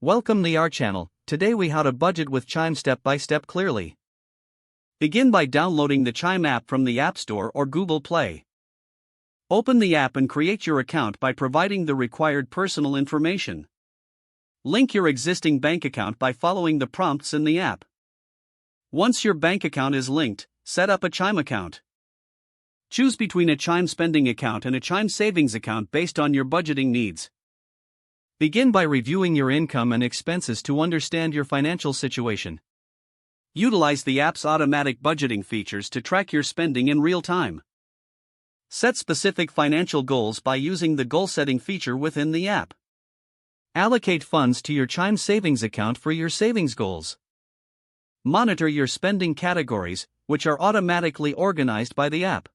Welcome to our channel. Today we how to budget with Chime step by step clearly. Begin by downloading the Chime app from the App Store or Google Play. Open the app and create your account by providing the required personal information. Link your existing bank account by following the prompts in the app. Once your bank account is linked, set up a Chime account. Choose between a Chime spending account and a Chime savings account based on your budgeting needs. Begin by reviewing your income and expenses to understand your financial situation. Utilize the app's automatic budgeting features to track your spending in real time. Set specific financial goals by using the goal setting feature within the app. Allocate funds to your Chime savings account for your savings goals. Monitor your spending categories, which are automatically organized by the app.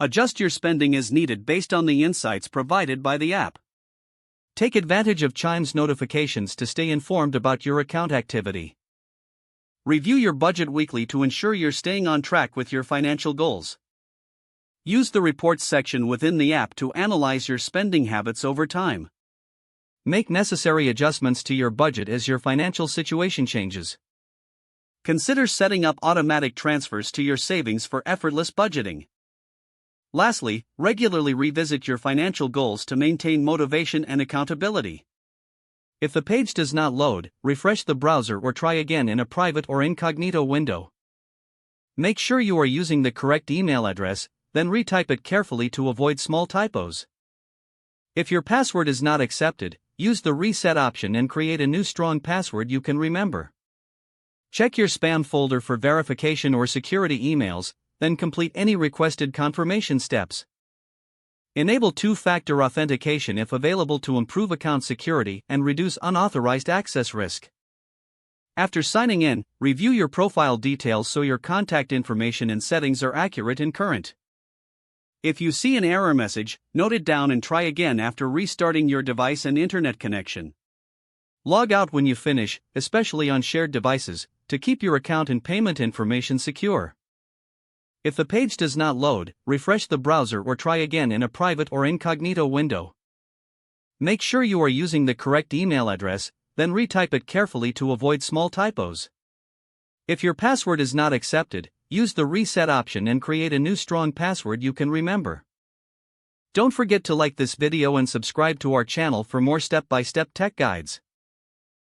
Adjust your spending as needed based on the insights provided by the app. Take advantage of Chime's notifications to stay informed about your account activity. Review your budget weekly to ensure you're staying on track with your financial goals. Use the reports section within the app to analyze your spending habits over time. Make necessary adjustments to your budget as your financial situation changes. Consider setting up automatic transfers to your savings for effortless budgeting. Lastly, regularly revisit your financial goals to maintain motivation and accountability. If the page does not load, refresh the browser or try again in a private or incognito window. Make sure you are using the correct email address, then retype it carefully to avoid small typos. If your password is not accepted, use the reset option and create a new strong password you can remember. Check your spam folder for verification or security emails, then complete any requested confirmation steps. Enable two-factor authentication if available to improve account security and reduce unauthorized access risk. After signing in, review your profile details so your contact information and settings are accurate and current. If you see an error message, note it down and try again after restarting your device and internet connection. Log out when you finish, especially on shared devices, to keep your account and payment information secure. If the page does not load, refresh the browser or try again in a private or incognito window. Make sure you are using the correct email address, then retype it carefully to avoid small typos. If your password is not accepted, use the reset option and create a new strong password you can remember. Don't forget to like this video and subscribe to our channel for more step-by-step tech guides.